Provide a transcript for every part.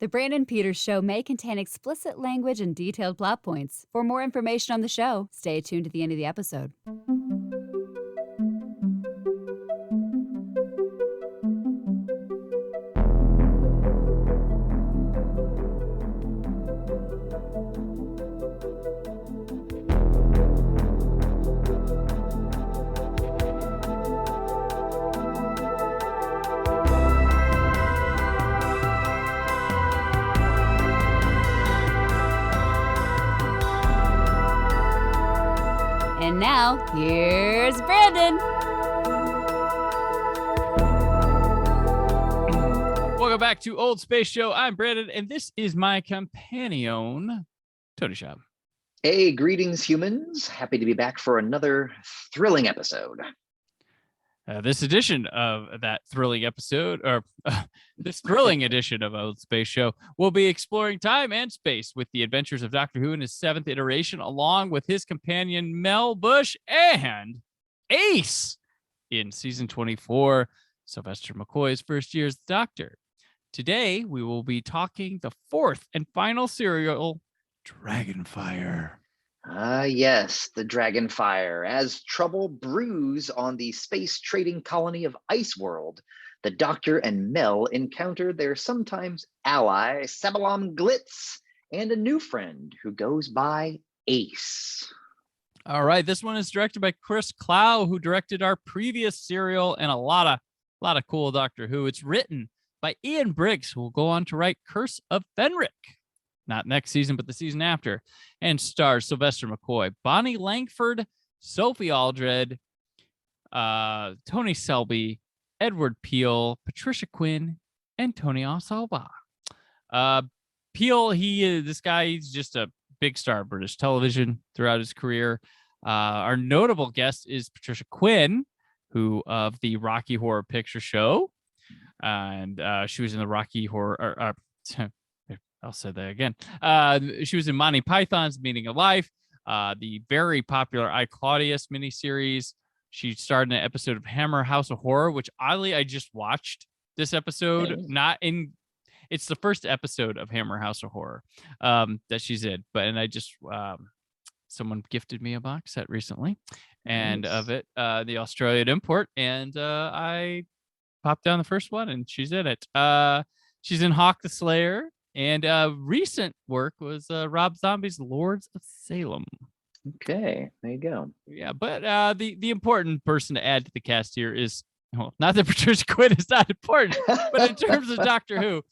The Brandon Peters Show may contain explicit language and detailed plot points. For more information on the show, stay tuned to the end of the episode. And now, here's Brandon. Welcome back to Old Space Show. I'm Brandon, and this is my companion, Tony Schaab. Hey, greetings, humans. Happy to be back for another thrilling episode. This edition of that thrilling episode, or this thrilling edition of Old Space Show, will be exploring time and space with the adventures of Doctor Who in his 7th iteration, along with his companion Mel Bush and Ace in season 24, Sylvester McCoy's first year as the Doctor. Today, we will be talking the 4th and final serial, Dragonfire. Yes, the Dragonfire. As trouble brews on the space trading colony of Iceworld, the Doctor and Mel encounter their sometimes ally, Sabalom Glitz, and a new friend who goes by Ace. All right, this one is directed by Chris Clow, who directed our previous serial and a lot of cool Doctor Who. It's written by Ian Briggs, who will go on to write Curse of Fenric. Not next season, but the season after, and stars Sylvester McCoy, Bonnie Langford, Sophie Aldred, Tony Selby, Edward Peel, Patricia Quinn, and Tony Osoba. Peel, he's just a big star of British television throughout his career. Our notable guest is Patricia Quinn, who of the Rocky Horror Picture Show, and she was in the Rocky Horror. I'll say that again. She was in Monty Python's Meaning of Life, the very popular I, Claudius miniseries. She starred in an episode of Hammer House of Horror, which oddly I just watched this episode. It's the first episode of Hammer House of Horror that she's in. Someone gifted me a box set recently, and of it, the Australian import, and I popped down the first one, and she's in it. She's in Hawk the Slayer. And recent work was Rob Zombie's Lords of Salem. Okay, there you go. Yeah, but the important person to add to the cast here is, well, not that Patricia Quinn is not important, but in terms of Doctor Who,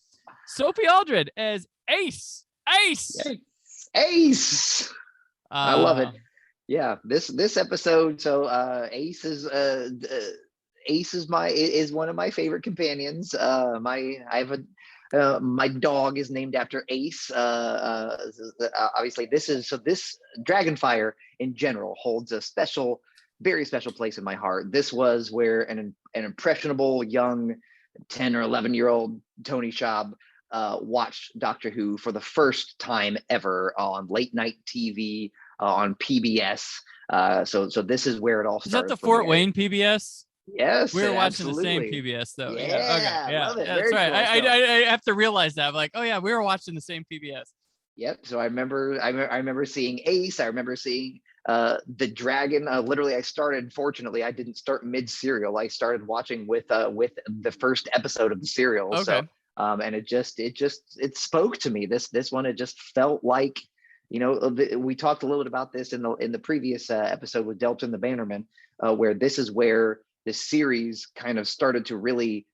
Sophie Aldred as Ace. Ace! Ace! I love it. Yeah, this episode. So Ace is one of my favorite companions. My dog is named after Ace. Obviously, this Dragonfire in general holds a very special place in my heart. This was where an impressionable young 10 or 11-year-old Tony Schaab watched Doctor Who for the first time ever on late night TV on PBS. So this is where it all started. Is that the Fort Wayne PBS? Yes, we were watching absolutely. the same PBS though. Yeah, okay, yeah, love it. That's right. Cool. I have to realize that. I'm like, oh yeah, we were watching the same PBS. Yep. So I remember seeing Ace. I remember seeing the Dragon. Literally, fortunately, I didn't start mid-serial. I started watching with the first episode of the serial. Okay. So and it spoke to me. This one, it just felt like, we talked a little bit about this in the previous episode with Delton the Bannerman, where this is where the series kind of started to really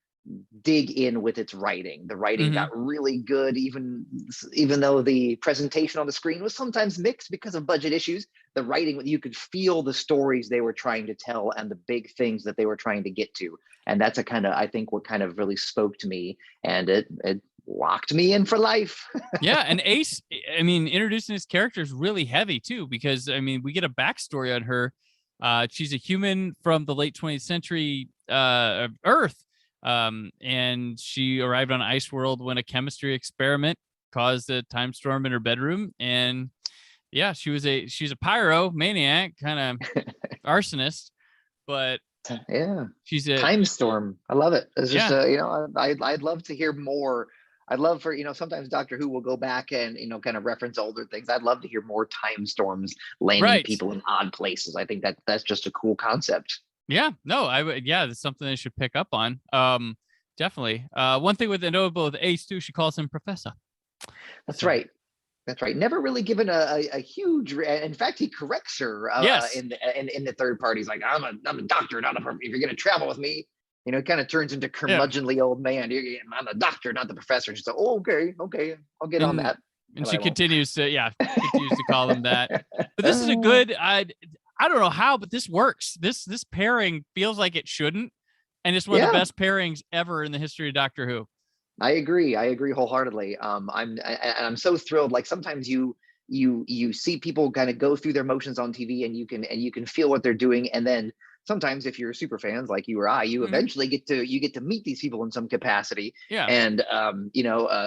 dig in with its writing. The writing got really good, even though the presentation on the screen was sometimes mixed because of budget issues. The writing, you could feel the stories they were trying to tell and the big things that they were trying to get to. And that's I think what kind of really spoke to me, and it locked me in for life. Yeah, and Ace, introducing his character is really heavy too, because we get a backstory on her. She's a human from the late 20th century Earth, and she arrived on Iceworld when a chemistry experiment caused a time storm in her bedroom. And yeah, she's a pyro maniac, kind of arsonist, but yeah, she's a time storm. I love it. It's just I'd love to hear more I'd love for, sometimes Doctor Who will go back and, kind of reference older things. I'd love to hear more time storms landing Right. people in odd places. I think that's just a cool concept. Yeah, no, I would. Yeah, that's something they should pick up on. Definitely. One thing with the notable with Ace too, she calls him Professor. That's So, right. That's right. Never really given a huge. In fact, he corrects her yes. in the third part. He's like, I'm a doctor, not a. If you're going to travel with me, it kind of turns into Yeah. curmudgeonly old man. I'm a doctor, not the professor. She's like, oh, okay, I'll get on that. And But she continues to call him that. But this is a good. I don't know how, but this works. This pairing feels like it shouldn't, and it's one of the best pairings ever in the history of Doctor Who. I agree wholeheartedly. I'm so thrilled. Like sometimes you see people kind of go through their motions on TV, and you can feel what they're doing, and then sometimes if you're super fans like you or I, you eventually get to meet these people in some capacity. Yeah. And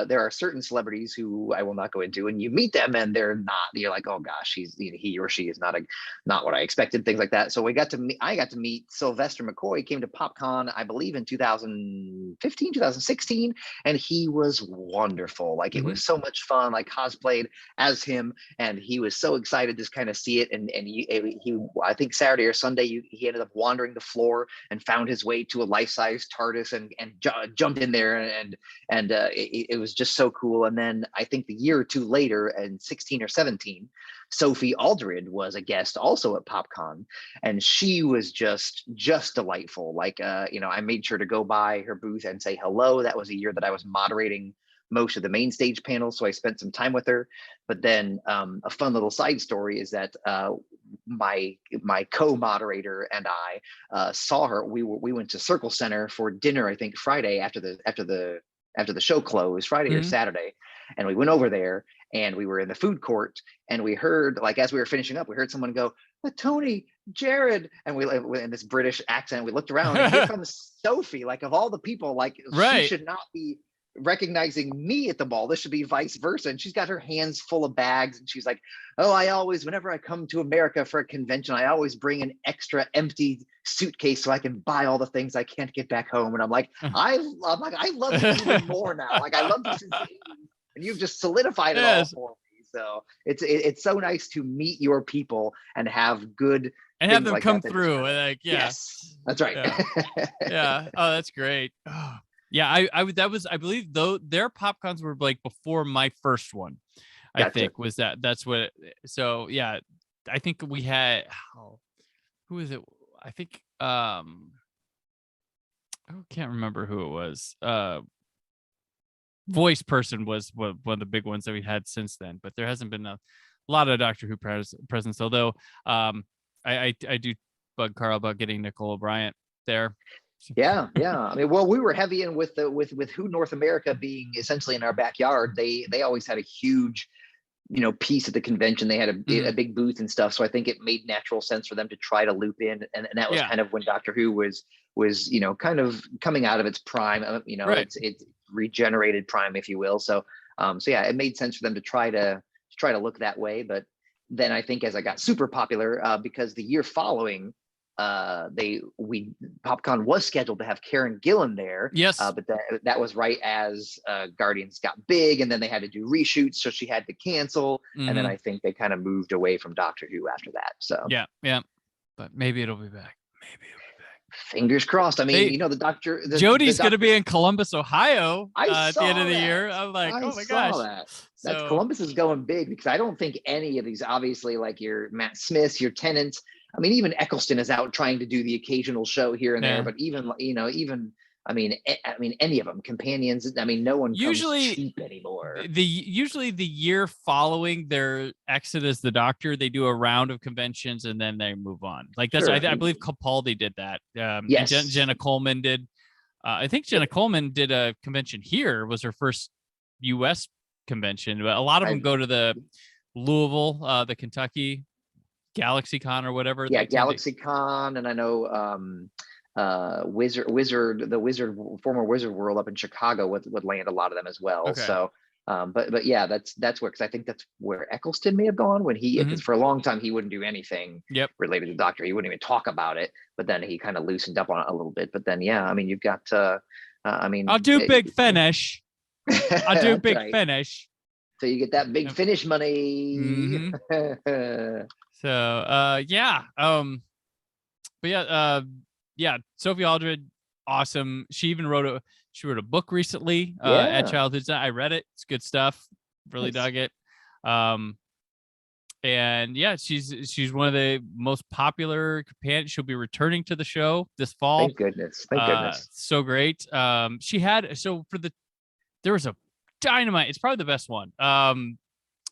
there are certain celebrities who I will not go into, and you meet them and you're like, oh gosh, he or she is not what I expected, things like that. So I got to meet Sylvester McCoy. Came to PopCon, I believe in 2015, 2016, and he was wonderful. Like it was so much fun, like cosplayed as him, and he was so excited to kind of see it. And he I think Saturday or Sunday he ended up wandering the floor and found his way to a life-size TARDIS and jumped in there, and it was just so cool. And then I think the year or two later, in 16 or 17, Sophie Aldred was a guest also at PopCon, and she was just delightful. Like I made sure to go by her booth and say hello. That was a year that I was moderating most of the main stage panels, so I spent some time with her. But then a fun little side story is that my co-moderator and I saw her. We went to Circle Center for dinner, I think Friday after the show closed, Friday or Saturday, and we went over there and we were in the food court, and we heard, like, as we were finishing up, we heard someone go, Tony, Jared, and we in this British accent, we looked around and here comes Sophie, like of all the people, like she should not be recognizing me at the mall. This should be vice versa. And she's got her hands full of bags, and she's like, oh, whenever I come to America for a convention, I always bring an extra empty suitcase so I can buy all the things I can't get back home. And I'm like, I love you even more now. Like I love you since and you've just solidified it all for me. So it's so nice to meet your people and have good and have them like come through. Like, yes, that's right. Yeah. Oh, that's great. Oh. Yeah, I believe though their PopCons were like before my first one. I think was that's what. So yeah, I think we had who is it? I think I can't remember who it was. Voice person was one of the big ones that we had since then, but there hasn't been a lot of Doctor Who presence. Although I do bug Carl about getting Nicole O'Brien there. Yeah. I mean, well, we were heavy in with Who North America being essentially in our backyard. They always had a huge, piece of the convention. They had a big booth and stuff. So I think it made natural sense for them to try to loop in, and that was kind of when Doctor Who was kind of coming out of its prime. It's regenerated prime, if you will. So yeah, it made sense for them to try to look that way. But then I think as I got super popular, because the year following, PopCon was scheduled to have Karen Gillan there. Yes. But that was right as Guardians got big, and then they had to do reshoots, so she had to cancel. And then I think they kind of moved away from Doctor Who after that. So yeah. But maybe it'll be back. Fingers crossed. I mean, the doctor. Jodie's going to be in Columbus, Ohio at the end of the year. I'm like, oh my gosh. That's Columbus is going big, because I don't think any of these, obviously, like your Matt Smiths, your Tennants. I mean, even Eccleston is out trying to do the occasional show here and there, but even any of them, Companions. I mean, no one comes cheap anymore. Usually the year following their exit as the Doctor, they do a round of conventions and then they move on. Like that's, I believe Capaldi did that. Yes. Jenna Coleman did. I think Jenna Coleman did a convention here. Was her first U.S. convention, but a lot of them go to the Louisville, the Kentucky GalaxyCon or whatever. Yeah, GalaxyCon, and I know former Wizard World up in Chicago would land a lot of them as well. Okay. So but yeah, that's where, because I think that's where Eccleston may have gone when he, because for a long time he wouldn't do anything related to Doctor. He wouldn't even talk about it, but then he kind of loosened up on it a little bit. But then I mean, you've got I'll do Big Finish. I do That's big right. finish. So you get that big finish money. Mhm. So yeah. But yeah, Sophie Aldred, awesome. She wrote a book recently at Yeah. Childhood Design. I read it. It's good stuff. Really Nice. dug it. And yeah, she's one of the most popular companions. She'll be returning to the show this fall. Thank goodness. Thank goodness. So great. There was a dynamite. It's probably the best one.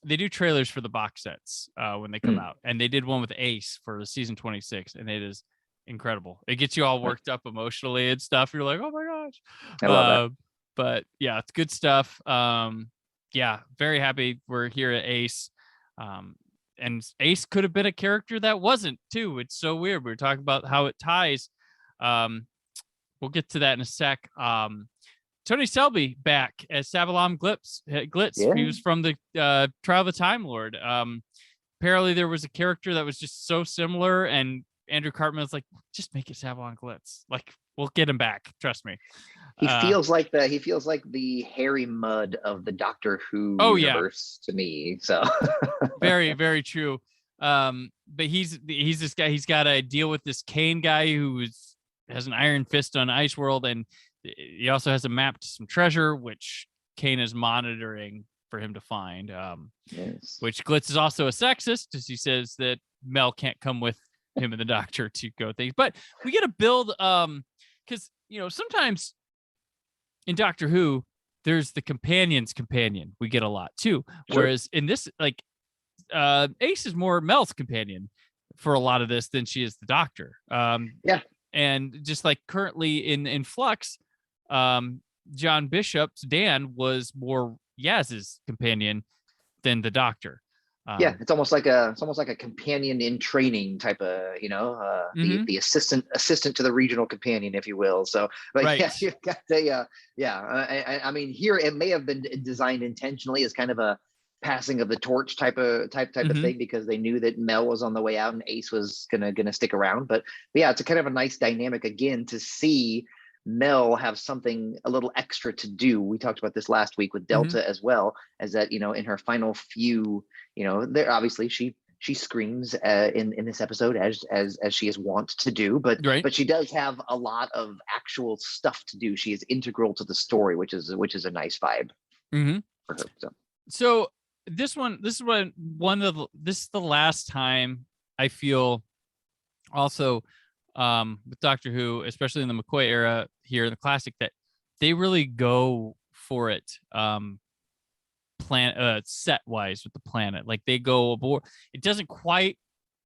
They do trailers for the box sets when they come out, and they did one with Ace for season 26, and it is incredible. It gets you all worked up emotionally and stuff. You're like, oh my gosh. I love that. But yeah, it's good stuff. Yeah, very happy we're here at Ace. And Ace could have been a character that wasn't too. It's so weird. We were talking about how it ties. We'll get to that in a sec. Tony Selby back as Savalon Glitz. Yeah. He was from the Trial of the Time Lord. Apparently there was a character that was just so similar, and Andrew Cartman was like, just make it Savalon Glitz. Like, we'll get him back. Trust me. He feels like the Harry Mudd of the Doctor Who universe to me. So very, very true. But he's this guy. He's got to deal with this Kane guy who has an iron fist on Ice World, and he also has a map to some treasure, which Kane is monitoring for him to find. yes. Which Glitz is also a sexist, as he says that Mel can't come with him and the Doctor to go things. But we get a build, because sometimes in Doctor Who, there's the companion's companion. We get a lot too. Sure. Whereas in this, like, Ace is more Mel's companion for a lot of this than she is the Doctor. Yeah. And just like currently in Flux, John Bishop's Dan was more Yaz's companion than the Doctor. Yeah, it's almost like a companion in training type of, the assistant to the regional companion, if you will. So, but right. Yeah, you've got I mean, here it may have been designed intentionally as kind of a passing of the torch type of thing, because they knew that Mel was on the way out and Ace was gonna stick around. But yeah, it's a kind of a nice dynamic again to see Mel have something a little extra to do. We talked about this last week with Delta as well, as that, in her final few, there obviously she screams in this episode as she is wont to do, but she does have a lot of actual stuff to do. She is integral to the story, which is a nice vibe for her. So this is the last time I feel also with Doctor Who, especially in the McCoy era here in the classic, that they really go for it set wise with the planet. Like, they go aboard. It doesn't quite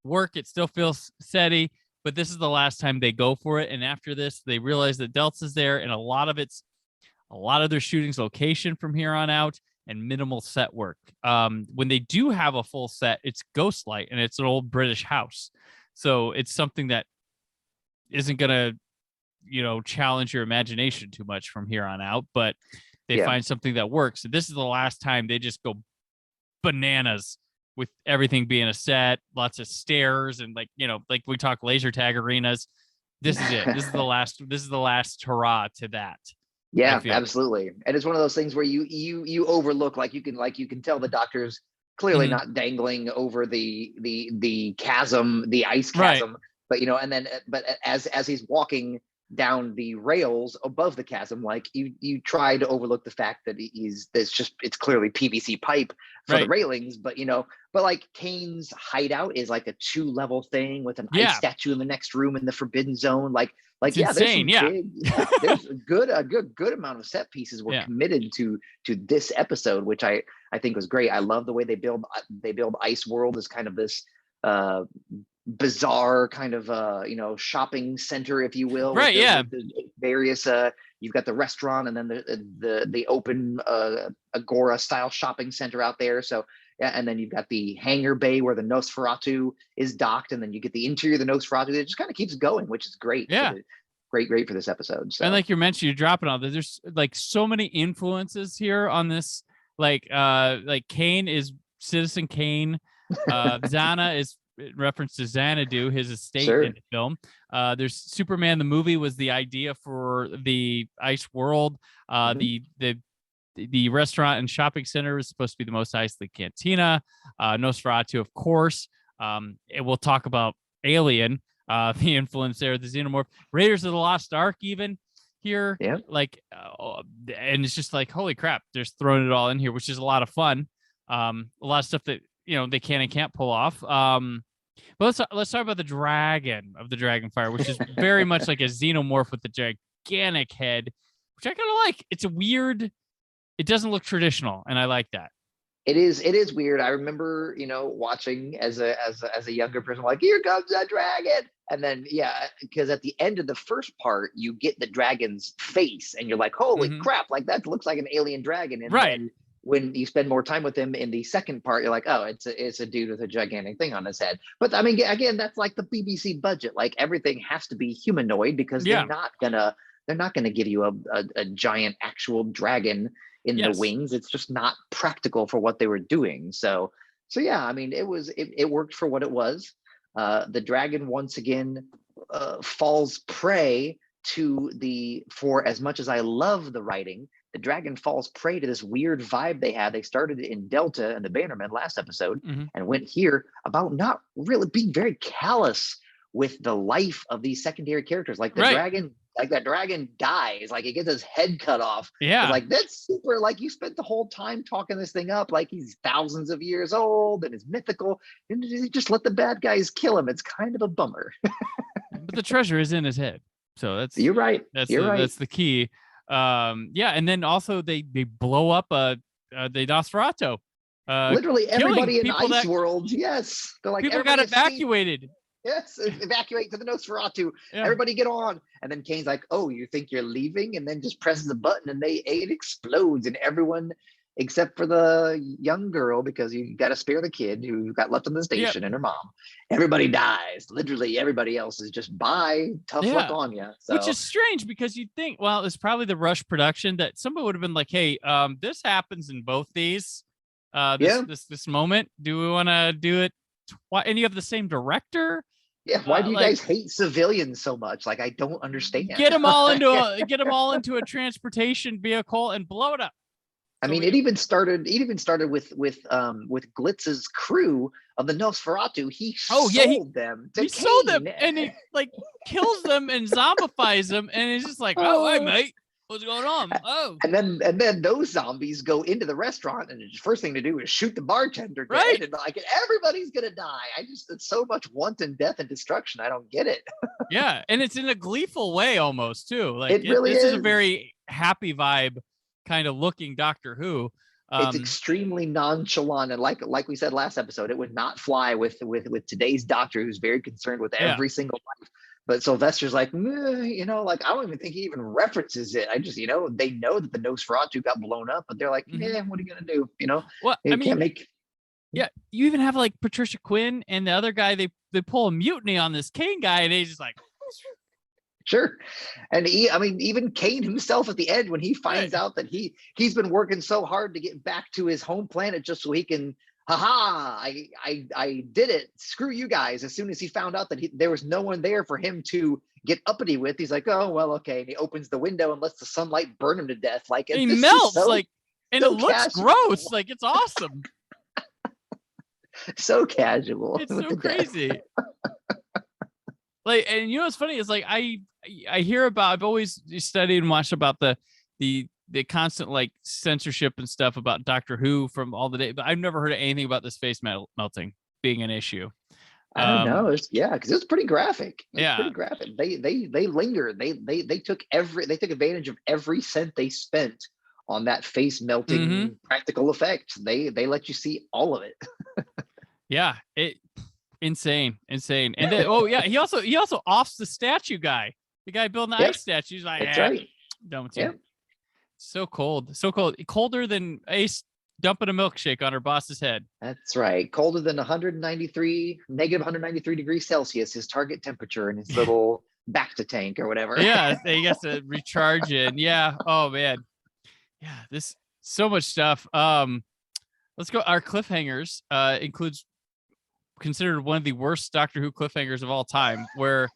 work. It still feels SETI, but this is the last time they go for it. And after this, they realize that Delta's there, and a lot of their shooting's location from here on out, and minimal set work. When they do have a full set, it's Ghostlight, and it's an old British house. So it's something that isn't gonna, challenge your imagination too much from here on out, but they find something that works. So this is the last time they just go bananas with everything being a set, lots of stairs, and like we talk laser tag arenas. This is it. This is the last hurrah to that. Yeah, absolutely. And it's one of those things where you overlook, like you can tell the Doctor's clearly not dangling over the chasm, the ice chasm, but but as he's walking down the rails above the chasm, like you try to overlook the fact that it's clearly PVC pipe for the railings, but like Kane's hideout is like a 2-level thing with an ice statue in the next room in the Forbidden Zone. Like it's insane. There's a good amount of set pieces were committed to this episode, which I think was great. I love the way they build Ice World as kind of this bizarre kind of shopping center, if you will. With the various you've got the restaurant, and then the open agora style shopping center out there. So and then you've got the hangar bay where the Nosferatu is docked, and then you get the interior of the Nosferatu. It just kind of keeps going, which is great. Yeah. Great for this episode. So. And like you mentioned, you're dropping all this. There's like so many influences here on this. Like Kane is Citizen Kane. Zana is reference to Xanadu, his estate in the film. There's Superman the movie was the idea for the Ice World. The the restaurant and shopping center is supposed to be the Mos Eisley Cantina. Nosferatu, of course. And we'll talk about Alien, the influence there, the Xenomorph, Raiders of the Lost Ark, even here. Yeah. And it's just like, holy crap, they're just throwing it all in here, which is a lot of fun. A lot of stuff that they can and can't pull off. But let's talk about the dragon of the Dragonfire, which is very much like a xenomorph with a gigantic head, which I kind of like. It's a weird. It doesn't look traditional, and I like that. It is weird. I remember, watching as a younger person, like, here comes that dragon. And then, because at the end of the first part, you get the dragon's face and you're like, holy crap, like that looks like an alien dragon. And right. Then when you spend more time with him in the second part, you're like, oh, it's a dude with a gigantic thing on his head. But I mean, again, that's like the BBC budget. Like everything has to be humanoid because they're not gonna give you a giant actual dragon in the wings. It's just not practical for what they were doing. So yeah, I mean, it worked for what it was. The dragon once again falls prey to for as much as I love the writing, the dragon falls prey to this weird vibe they had. They started in Delta and the Bannerman last episode and went here about not really being very callous with the life of these secondary characters. Like the dragon, like that dragon dies, like it gets his head cut off. Yeah. Like that's super, like you spent the whole time talking this thing up like he's thousands of years old and is mythical, and you just let the bad guys kill him. It's kind of a bummer. But the treasure is in his head. So that's you're right. That's the key. And then also they blow up the Nosferatu. Literally everybody in Ice World. Yes. They're like, people got evacuated. Yes, evacuate to the Nosferatu. Yeah. Everybody get on. And then Kane's like, oh, you think you're leaving? And then just presses the button and it explodes. And everyone, except for the young girl, because you got to spare the kid who got left on the station and her mom, everybody dies. Literally everybody else is just bye. Tough luck on you. So. Which is strange because you'd think, well, it's probably the rush production that somebody would have been like, hey, this happens in both these. This moment. Do we want to do it? And you have the same director. Yeah, why do you guys hate civilians so much? Like, I don't understand. Get them all into a transportation vehicle and blow it up. I mean, it even started with Glitz's crew of the Nosferatu. He sold them to Kane. Sold them, and he kills them and zombifies them, and it's just like, oh, hey, mate. What's going on? Oh, and then those zombies go into the restaurant, and the first thing to do is shoot the bartender dead, right? And like everybody's gonna die. It's so much wanton death and destruction. I don't get it. Yeah, and it's in a gleeful way almost too. Like it really is a very happy vibe kind of looking Doctor Who. It's extremely nonchalant, and like we said last episode, it would not fly with today's Doctor, who's very concerned with every single life. But Sylvester's like, like, I don't even think he even references it. I just, they know that the Nosferatu got blown up, but they're like, what are you going to do? Well, can't make. Yeah. You even have like Patricia Quinn and the other guy, they pull a mutiny on this Kane guy, and he's just like, sure. And even Kane himself at the end, when he finds out that he's been working so hard to get back to his home planet just so he can, I did it. Screw you guys. As soon as he found out that there was no one there for him to get uppity with, he's like, oh, well, okay. And he opens the window and lets the sunlight burn him to death. Like, and he melts, and it looks gross. Like, it's awesome. So casual. It's so crazy. Like, and what's funny is like, I hear about, I've always studied and watched about the constant like censorship and stuff about Doctor Who from all the day, but I've never heard of anything about this face melting being an issue. I don't know. Because it's pretty graphic. It's pretty graphic. They linger. They took advantage of every cent they spent on that face melting practical effect. They let you see all of it. Yeah, insane. And then he also offs the statue guy. The guy building the ice statue. He's like, that's right. Done with you. So cold, colder than Ace dumping a milkshake on her boss's head. That's right. Colder than negative 193 degrees Celsius, his target temperature in his little Bacta tank or whatever. Yeah, he has to recharge it. Yeah. Oh man. Yeah. This so much stuff. Let's go. Our cliffhangers includes considered one of the worst Doctor Who cliffhangers of all time, where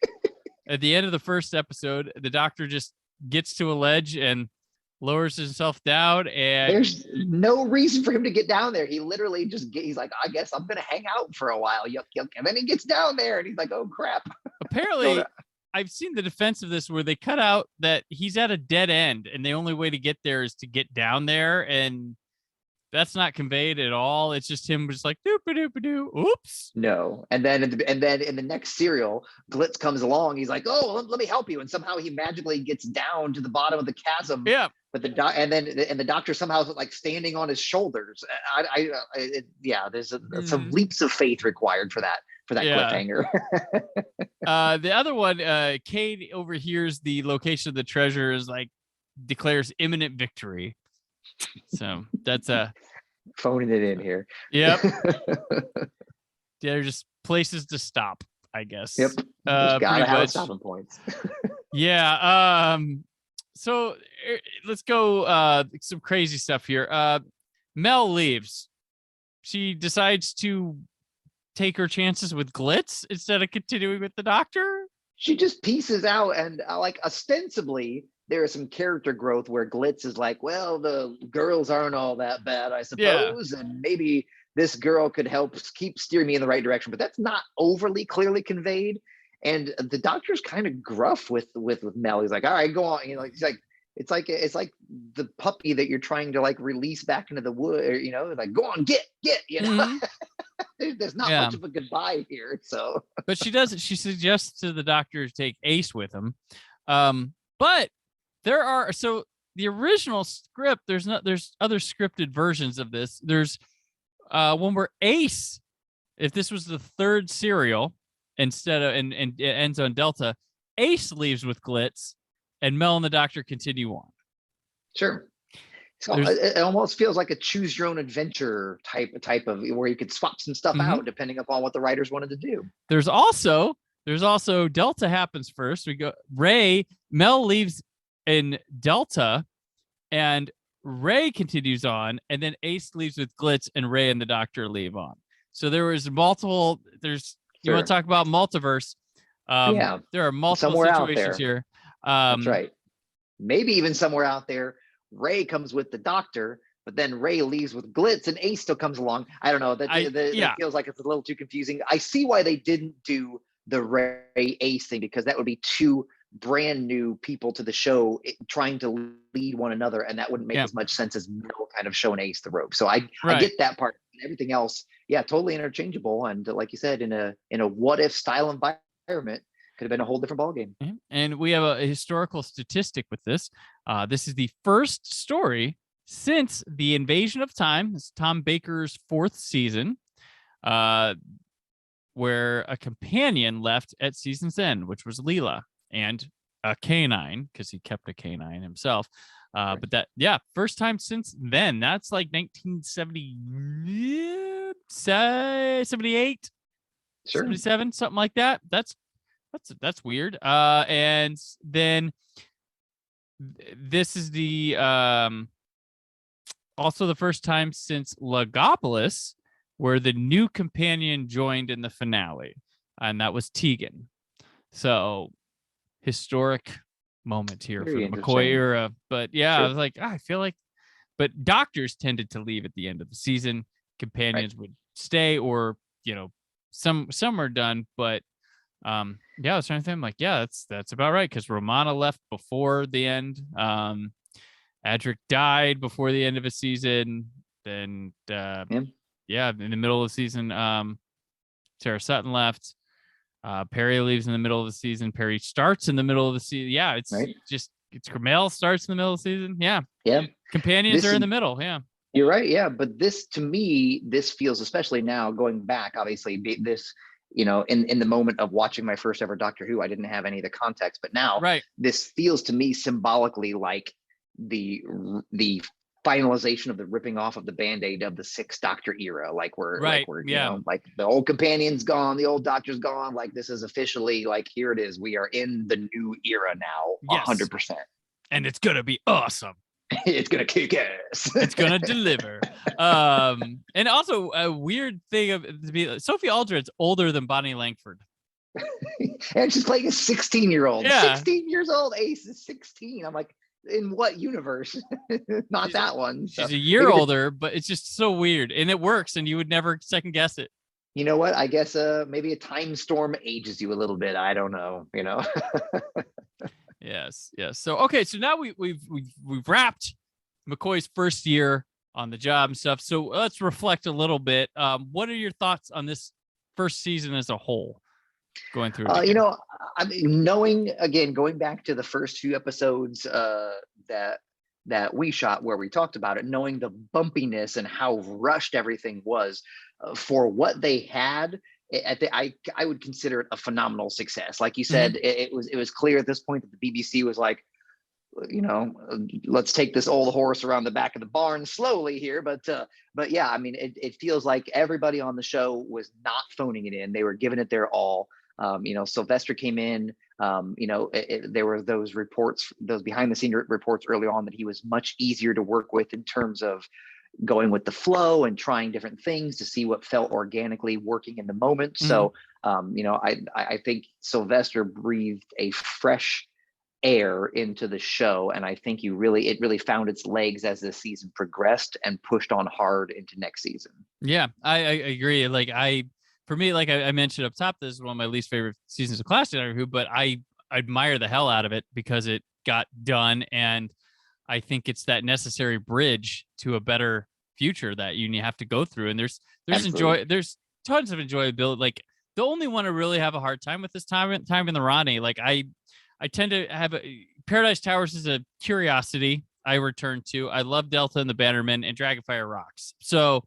at the end of the first episode, the Doctor just gets to a ledge and lowers himself down, and there's no reason for him to get down there. He literally he's like, I guess I'm gonna hang out for a while. Yuck, yuck. And then he gets down there and he's like, oh crap. apparently I've seen the defense of this where they cut out that he's at a dead end and the only way to get there is to get down there, and that's not conveyed at all. It's just him just like doop-a-doop-a-doo. Oops. No. And then in the next serial, Glitz comes along. He's like, oh, let me help you. And somehow he magically gets down to the bottom of the chasm. Yeah. But the doctor somehow is like standing on his shoulders. There's some leaps of faith required for that cliffhanger. The other one, Cade overhears the location of the treasure, is like declares imminent victory. So that's phoning it in here. Yep. They're just places to stop, I guess. Yep. Gotta have stopping points. Yeah. So let's go some crazy stuff here. Mel leaves. She decides to take her chances with Glitz instead of continuing with the doctor. She just pieces out, and like ostensibly there is some character growth where Glitz is like, well, the girls aren't all that bad, I suppose. Yeah. And maybe this girl could help keep steering me in the right direction, but that's not overly clearly conveyed. And the doctor's kind of gruff with Mel. He's like, all right, go on. You know, he's like, it's like the puppy that you're trying to like release back into the wood, or, you know, like, go on, get, you know. Mm-hmm. There's not much of a goodbye here. So, but she suggests to the doctor to take Ace with him. But there are, so the original script, there's other scripted versions of this. There's one where Ace, if this was the third serial instead of, and it ends on Delta, Ace leaves with Glitz and Mel and the doctor continue on. Sure. So it almost feels like a choose your own adventure type of where you could swap some stuff out depending upon what the writers wanted to do. There's also Delta happens first. We go Mel leaves in Delta and Ray continues on, and then Ace leaves with Glitz and Ray and the doctor leave on. So there was multiple, you want to talk about multiverse? There are multiple somewhere situations here. That's right. Maybe even somewhere out there, Ray comes with the doctor, but then Ray leaves with Glitz and Ace still comes along. I don't know. That feels like it's a little too confusing. I see why they didn't do the Ray Ace thing, because that would be two brand new people to the show trying to lead one another, and that wouldn't make as much sense as Mel kind of showing Ace the rope. So I get that part. Everything else, totally interchangeable. And like you said, in a what if style environment, could have been a whole different ballgame. And we have a historical statistic with this. This is the first story since the Invasion of Time. It's Tom Baker's 4th season, where a companion left at season's end, which was Leela, and a canine, because he kept a canine himself. Right. But first time since then. That's like 1970, 78, sure. 77, something like that. That's weird. And then this is the also the first time since Legopolis where the new companion joined in the finale, and that was Tegan. So historic moment here for the McCoy era. But I was like, I feel like, but doctors tended to leave at the end of the season. Companions would stay, or some are done, but I was trying to think. I'm like, that's about right, because Romana left before the end. Adric died before the end of a season. Then in the middle of the season, Sarah Sutton left. Perry leaves in the middle of the season. Perry starts in the middle of the season. It's Mel starts in the middle of the season. Companions are in the middle. You're right. But this, to me, this feels, especially now going back, obviously this, in the moment of watching my first ever Doctor Who, I didn't have any of the context, but now this feels to me symbolically like the finalization of the ripping off of the Band-Aid of the 6th Doctor era. Like we're like the old companion's gone, the old Doctor's gone. Like this is officially like, here it is. We are in the new era now, 100%. And it's going to be awesome. It's going to kick ass. It's going to deliver. And also a weird thing to be, Sophie Aldred's older than Bonnie Langford. And she's playing a 16-year-old. 16 years old. Ace is 16. I'm like, in what universe? Not that one. She's So a year maybe older, but it's just so weird, and it works, and you would never second guess it. you know what? I guess maybe a time storm ages you a little bit. I don't know. Yes. So okay, so now we've wrapped McCoy's first year on the job and stuff. So let's reflect a little bit. What are your thoughts on this first season as a whole? Going through it again. I mean, going back to the first few episodes that we shot where we talked about it, knowing the bumpiness and how rushed everything was for what they had. I would consider it a phenomenal success. Like you said, it was clear at this point that the BBC was like, let's take this old horse around the back of the barn slowly here. But yeah, I mean, it feels like everybody on the show was not phoning it in. They were giving it their all. Sylvester came in, there were those reports, those behind the scene reports early on that he was much easier to work with in terms of going with the flow and trying different things to see what felt organically working in the moment. So, I think Sylvester breathed a fresh air into the show, and I think it really found its legs as the season progressed and pushed on hard into next season. Yeah, I agree. Like for me, like I mentioned up top, this is one of my least favorite seasons of Classic Doctor Who, but I admire the hell out of it because it got done, and I think it's that necessary bridge to a better future that you have to go through. And there's tons of enjoyability. Like the only one I really have a hard time with this time in the Ronnie. Like I tend to have Paradise Towers is a curiosity I return to. I love Delta and the Bannerman, and Dragonfire rocks. So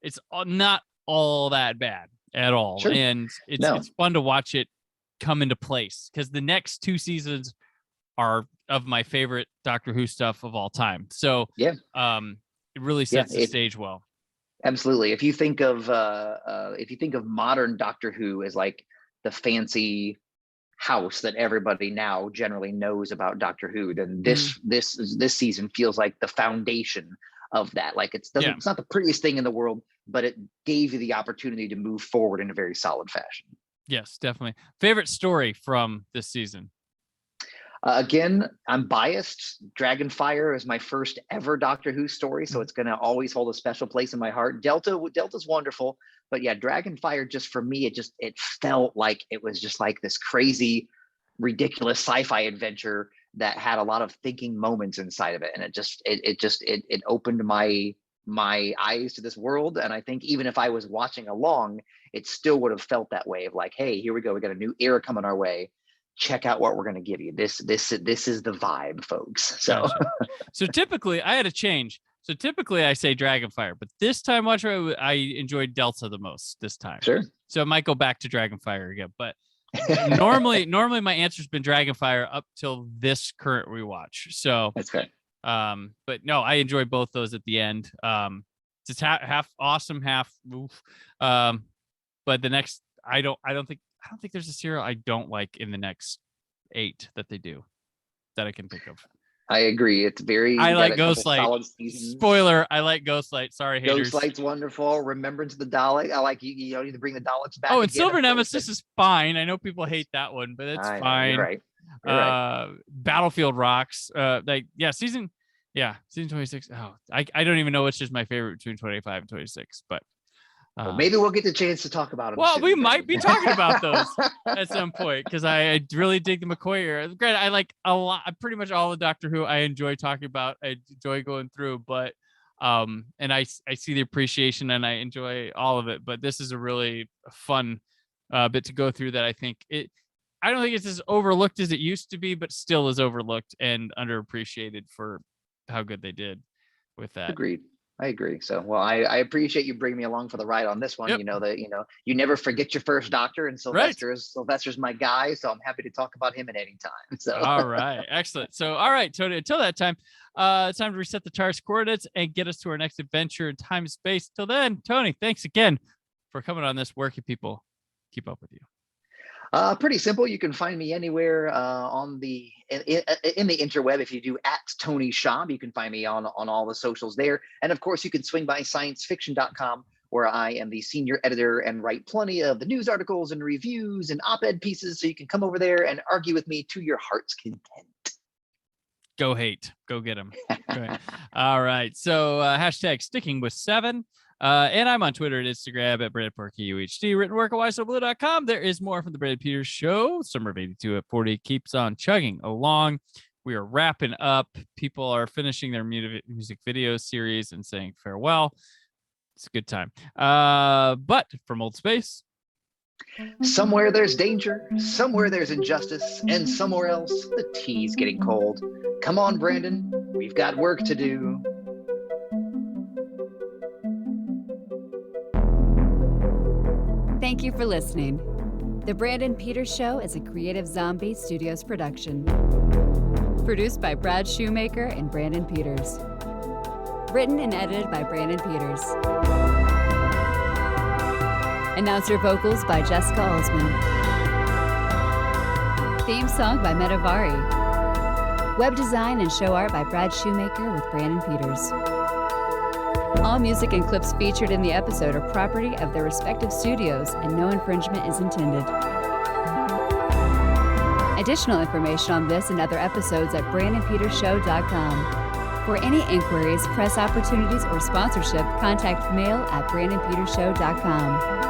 it's not all that bad at all. Sure. And it's fun to watch it come into place because the next two seasons are of my favorite Doctor Who stuff of all time. So it really sets the stage well. Absolutely. If you think of modern Doctor Who as like the fancy house that everybody now generally knows about Doctor Who, then this season feels like the foundation of that. Like it's not the prettiest thing in the world, but it gave you the opportunity to move forward in a very solid fashion. Yes, definitely. Favorite story from this season? Again, I'm biased. Dragonfire is my first ever Doctor Who story, so it's going to always hold a special place in my heart. Delta's wonderful, but yeah, Dragonfire, just for me, it felt like it was just like this crazy, ridiculous sci-fi adventure that had a lot of thinking moments inside of it, and it opened my eyes to this world. And I think even if I was watching along, it still would have felt that way of like, hey, here we go, we got a new era coming our way. Check out what we're going to give you. This is the vibe, folks. So, so typically I had a change. So typically I say Dragonfire, but this time watching, I enjoyed Delta the most this time. Sure. So I might go back to Dragonfire again, but normally my answer's been Dragonfire up till this current rewatch. So that's good. But no, I enjoy both those at the end. It's half awesome, half oof. But the next, I don't think there's a serial I don't like in the next 8 that they do that I can think of. I agree. It's very. I like Ghostlight. Spoiler: I like Ghostlight. Sorry, haters. Ghostlight's wonderful. Remembrance of the Dalek. I like you. You don't need to bring the Daleks back. Oh, and Silver Nemesis is fine. I know people hate that one, but it's fine. You're right. You're right. Battlefield rocks. Season 26. Oh, I don't even know which is my favorite between 25 and 26, but. Well, maybe we'll get the chance to talk about them. Well, we might be talking about those at some point because I really dig the McCoy era. Granted, I like a lot, pretty much all of Doctor Who. I enjoy talking about. I enjoy going through, but and I see the appreciation and I enjoy all of it. But this is a really fun bit to go through that I think it. I don't think it's as overlooked as it used to be, but still is overlooked and underappreciated for how good they did with that. Agreed. I agree. So, well, I appreciate you bringing me along for the ride on this one. Yep. You never forget your first Doctor, and Sylvester's my guy. So I'm happy to talk about him at any time. So, all right, excellent. So, all right, Tony. Until that time, it's time to reset the TARDIS coordinates and get us to our next adventure in time and space. Till then, Tony, thanks again for coming on this. Where can people keep up with you? Pretty simple. You can find me anywhere in the interweb. If you do @Tony Schaab, you can find me on all the socials there. And of course, you can swing by sciencefiction.com, where I am the senior editor and write plenty of the news articles and reviews and op-ed pieces. So you can come over there and argue with me to your heart's content. Go hate. Go get him. All right. So hashtag sticking with 7. And I'm on Twitter and Instagram at BrandonParkeyUHD. Written work at WhySoBlue.com. There is more from the Brandon Peters Show. Summer of 82 at 40 keeps on chugging along. We are wrapping up. People are finishing their music video series and saying farewell. It's a good time. But from Old Space. Somewhere there's danger, somewhere there's injustice, and somewhere else the tea's getting cold. Come on, Brandon, we've got work to do. Thank you for listening. The Brandon Peters Show is a Creative Zombie Studios production. Produced by Brad Shoemaker and Brandon Peters. Written and edited by Brandon Peters. Announcer vocals by Jessica Alsman. Theme song by Metavari. Web design and show art by Brad Shoemaker with Brandon Peters. All music and clips featured in the episode are property of their respective studios, and no infringement is intended. Additional information on this and other episodes at BrandonPetersShow.com. For any inquiries, press opportunities, or sponsorship, contact mail at BrandonPetersShow.com.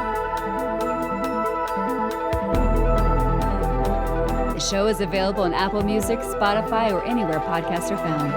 The show is available on Apple Music, Spotify, or anywhere podcasts are found.